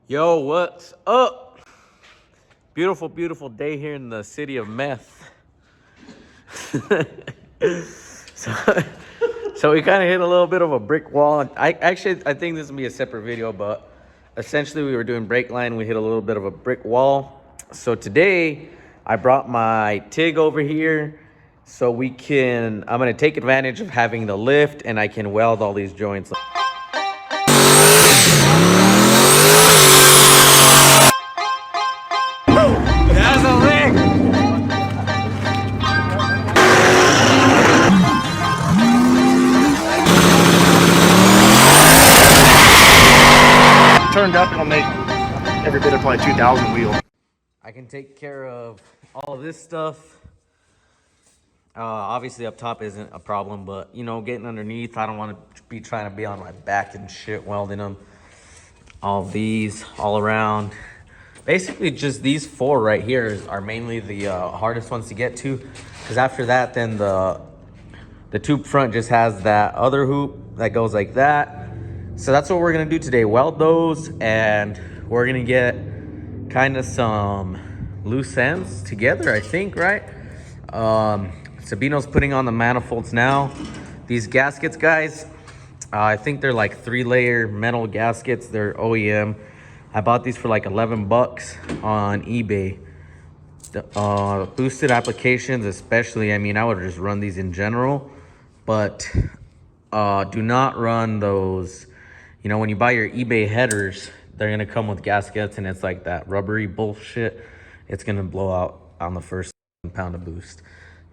Yo, what's up? Beautiful, beautiful day here in the city of meth. so, so we kind of hit a little bit of a brick wall. I think this is gonna be a separate video, but essentially we were doing brake line. We hit a little bit of a brick wall. So today I brought my TIG over here so I'm gonna take advantage of having the lift and I can weld all these joints. That's a lick! Turned up, it'll make every bit of probably 2,000 wheel. I can take care of all of this stuff. Obviously up top isn't a problem, but you know, getting underneath, I don't want to be trying to be on my back and shit welding them. All these all around. Basically just these four right here are mainly the hardest ones to get to, because after that then the tube front just has that other hoop that goes like that. So that's what we're gonna do today, weld those, and we're gonna get kind of some loose ends together, I think, right? Sabino's putting on the manifolds now. These gaskets, guys, I think they're like 3-layer metal gaskets. They're OEM. I bought these for like 11 bucks on eBay. The boosted applications especially, I mean, I would just run these in general, but do not run those. You know, when you buy your eBay headers, they're gonna come with gaskets and it's like that rubbery bullshit. It's gonna blow out on the first pound of boost.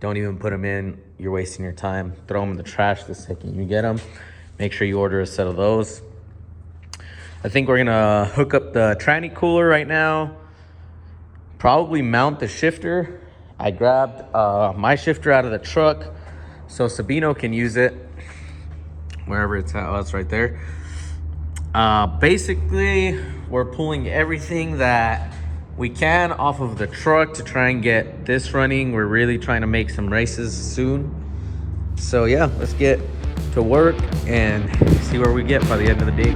Don't even put them in. You're wasting your time. Throw them in the trash the second you get them. Make sure you order a set of those. I think we're gonna hook up the tranny cooler right now. Probably mount the shifter. I grabbed my shifter out of the truck so Sabino can use it wherever it's at. Oh, it's right there. Basically, we're pulling everything that we can off of the truck to try and get this running. We're really trying to make some races soon. So yeah, let's get to work and see where we get by the end of the day.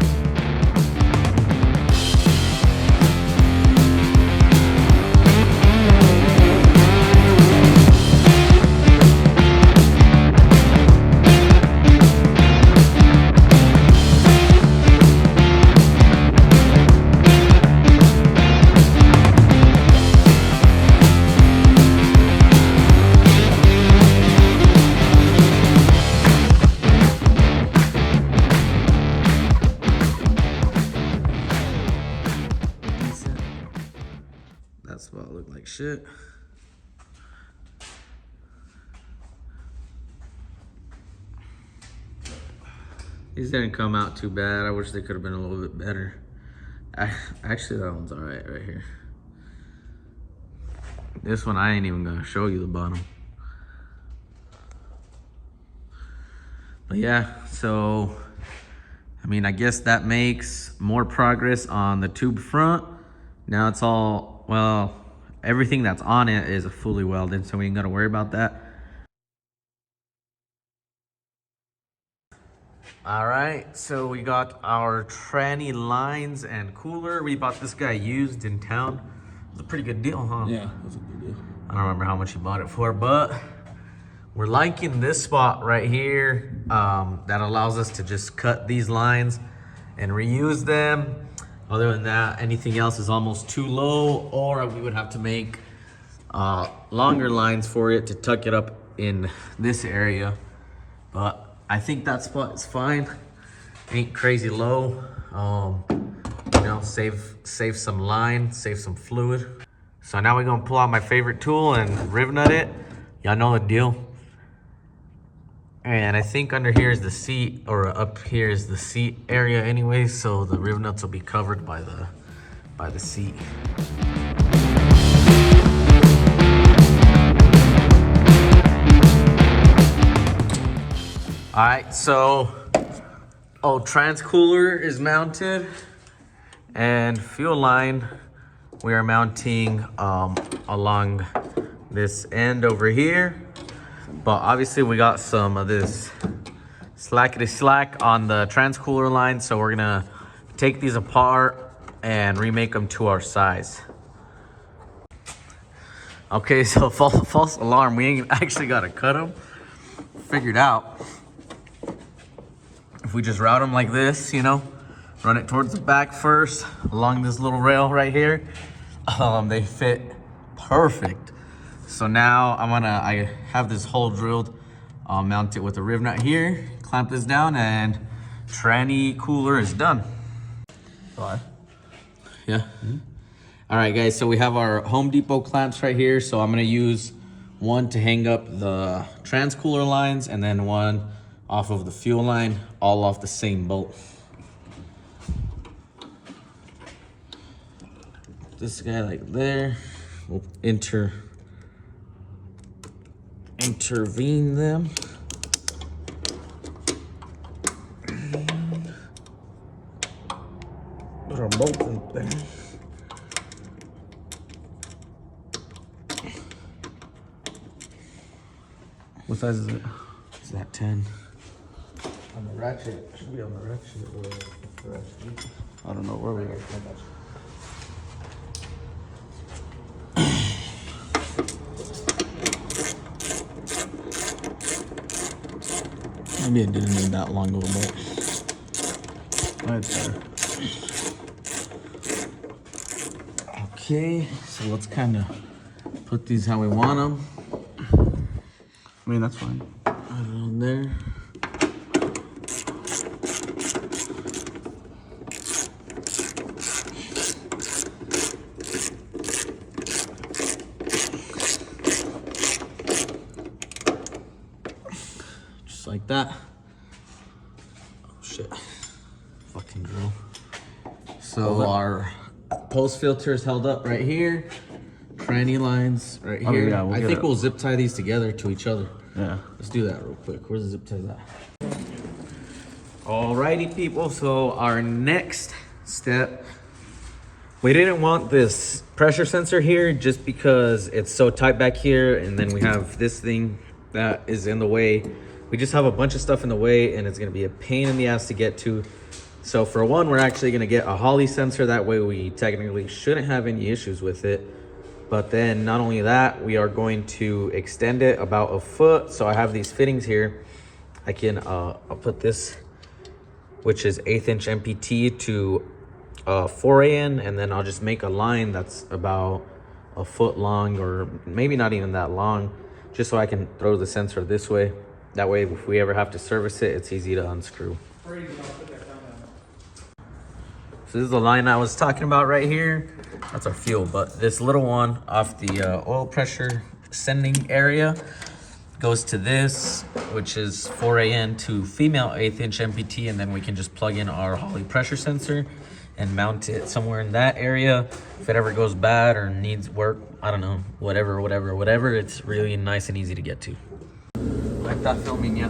That's what it looked like shit. These didn't come out too bad. I wish they could have been a little bit better. Actually, that one's all right here. This one, I ain't even gonna show you the bottom. But yeah, so, I mean, I guess that makes more progress on the tube front. Now it's all, well, everything that's on it is fully welded, so we ain't gotta worry about that. All right, so we got our tranny lines and cooler. We bought this guy used in town. It's a pretty good deal, huh? Yeah, it was a good deal. I don't remember how much he bought it for, but we're liking this spot right here that allows us to just cut these lines and reuse them. Other than that, anything else is almost too low, or we would have to make longer lines for it to tuck it up in this area. But I think that spot is fine. Ain't crazy low. You know, save some line, save some fluid. So now we're gonna pull out my favorite tool and riv nut it. Y'all know the deal. And I think under here is the seat, or up here is the seat area anyway, so the riv nuts will be covered by the seat. All right, so trans cooler is mounted, and fuel line we are mounting along this end over here. But obviously we got some of this slackety slack on the trans cooler line, so we're gonna take these apart and remake them to our size. Okay, so false alarm. We ain't actually got to cut them. Figured out. If we just route them like this, you know, run it towards the back first, along this little rail right here, they fit perfect. So now I have this hole drilled. I'll mount it with a riv nut here, clamp this down, and tranny cooler is done. Bye. Yeah. All right, guys, so we have our Home Depot clamps right here. So I'm gonna use one to hang up the trans cooler lines and then one off of the fuel line, all off the same bolt. This guy like there, we'll intervene them. And put our bolt up there. What size is it? Is that 10? On the ratchet, it should be on the ratchet. Or the ratchet. I don't know where we are. Maybe it didn't need that long of a bolt. Right there. Okay, so let's kind of put these how we want them. I mean, that's fine. Around there. Just like that. Oh shit. Fucking drill. So our post filter is held up right here. Tranny lines right here. Oh, yeah, I think we'll zip tie these together to each other. Yeah. Let's do that real quick. Where's the zip ties at? Alrighty, people. So our next step, we didn't want this pressure sensor here just because it's so tight back here, and then we have this thing that is in the way. We just have a bunch of stuff in the way, and it's gonna be a pain in the ass to get to. So for one, we're actually gonna get a Holley sensor. That way we technically shouldn't have any issues with it. But then not only that, we are going to extend it about a foot. So I have these fittings here. I can, I'll put this, which is 1/8 inch MPT to 4AN, and then I'll just make a line that's about a foot long, or maybe not even that long, just so I can throw the sensor this way. That way, if we ever have to service it, it's easy to unscrew. So this is the line I was talking about right here. That's our fuel, but this little one off the oil pressure sending area goes to this, which is 4AN to female 1/8 inch MPT, and then we can just plug in our Holley pressure sensor and mount it somewhere in that area. If it ever goes bad or needs work, I don't know, whatever, it's really nice and easy to get to. Like that filming, yeah.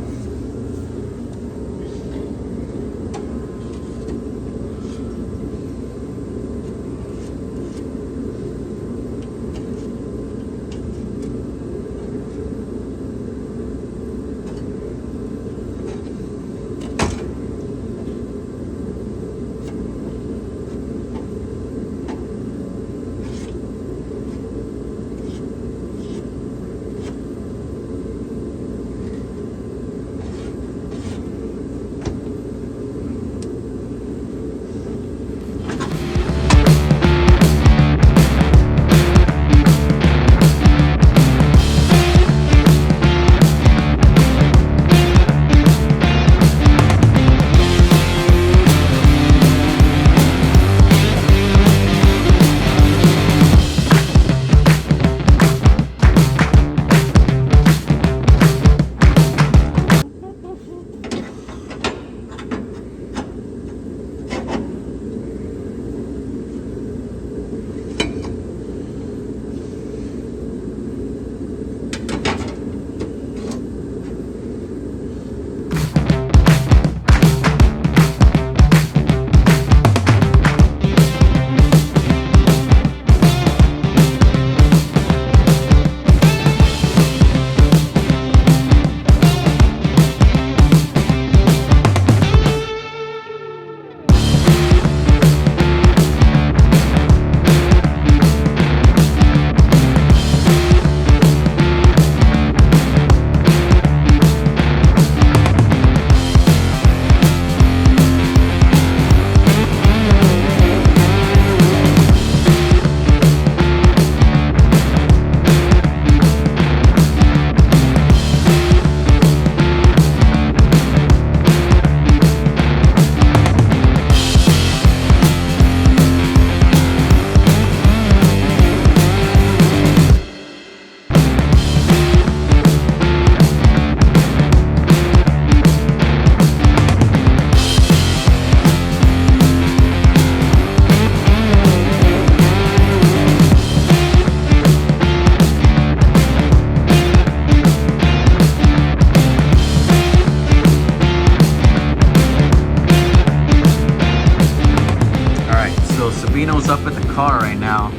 signal's up at the car right now.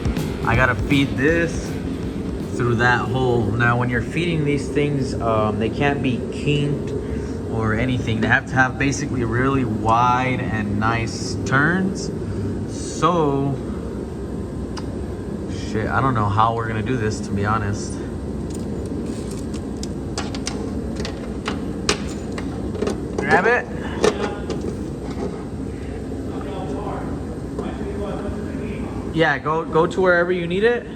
I gotta feed this through that hole. Now when you're feeding these things, they can't be kinked or anything. They have to have basically really wide and nice turns. So shit, I don't know how we're gonna do this, to be honest. Grab it. Yeah, go to wherever you need it.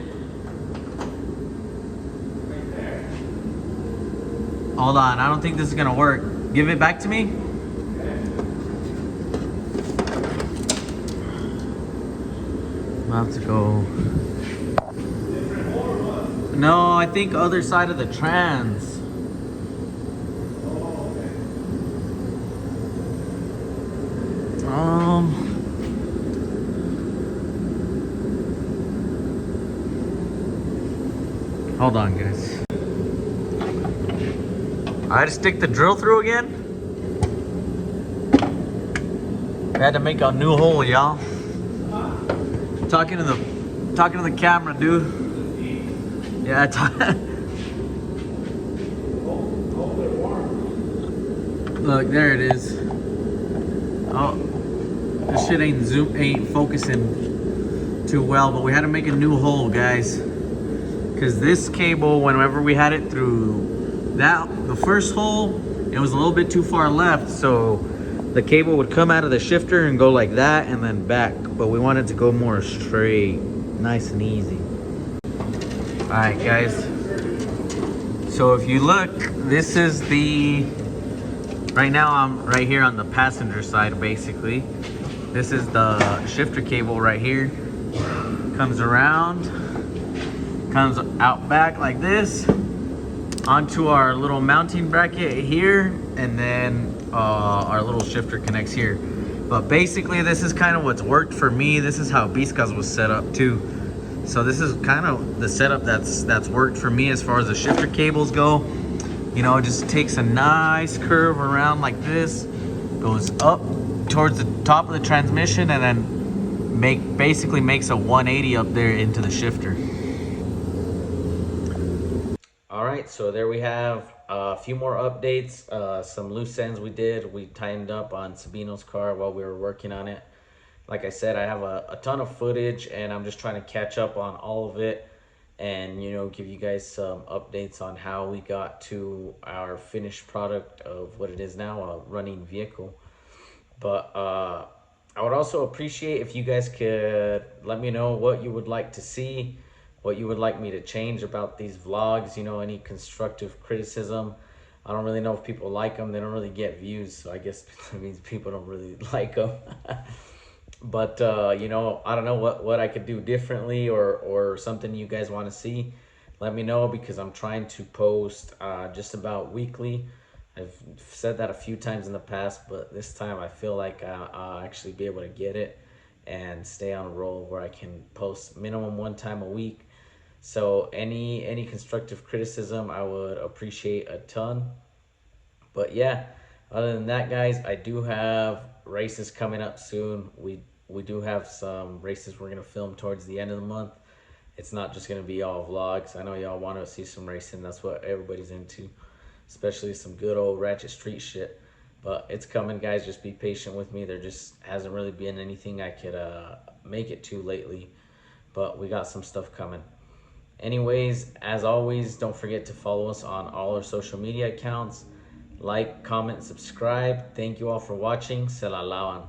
Hold on, I don't think this is gonna work. Give it back to me. I'll have to go. No, I think other side of the trans. Hold on, guys. I had to stick the drill through again. I had to make a new hole, y'all. Talking to the camera, dude. Yeah, look, there it is. Oh, this shit ain't focusing too well, but we had to make a new hole, guys. Because this cable, whenever we had it through the first hole, it was a little bit too far left, so the cable would come out of the shifter and go like that and then back, but we wanted to go more straight, nice and easy. All right, guys. So if you look, this is right now I'm right here on the passenger side, basically. This is the shifter cable right here. Comes around, comes out back like this onto our little mounting bracket here, and then our little shifter connects here. But basically this is kind of what's worked for me. This is how Biscas was set up too. So this is kind of the setup that's worked for me as far as the shifter cables go. You know, it just takes a nice curve around like this, goes up towards the top of the transmission, and then basically makes a 180 up there into the shifter. All right, so there we have a few more updates, some loose ends we did. We tightened up on Sabino's car while we were working on it. Like I said, I have a ton of footage, and I'm just trying to catch up on all of it and, you know, give you guys some updates on how we got to our finished product of what it is now, a running vehicle. But I would also appreciate if you guys could let me know what you would like to see, what you would like me to change about these vlogs, you know, any constructive criticism. I don't really know if people like them. They don't really get views, so I guess that means people don't really like them. But you know, I don't know what I could do differently, or something you guys want to see. Let me know, because I'm trying to post just about weekly. I've said that a few times in the past, but this time I feel like I'll actually be able to get it and stay on a roll where I can post minimum one time a week. So any constructive criticism I would appreciate a ton. But yeah, other than that, guys, I do have races coming up soon. We do have some races we're gonna film towards the end of the month. It's not just gonna be all vlogs. I know y'all want to see some racing. That's what everybody's into, especially some good old ratchet street shit. But it's coming, guys. Just be patient with me. There just hasn't really been anything I could make it to lately, but we got some stuff coming. Anyways, as always, don't forget to follow us on all our social media accounts. Like, comment, subscribe. Thank you all for watching. Se la lavan.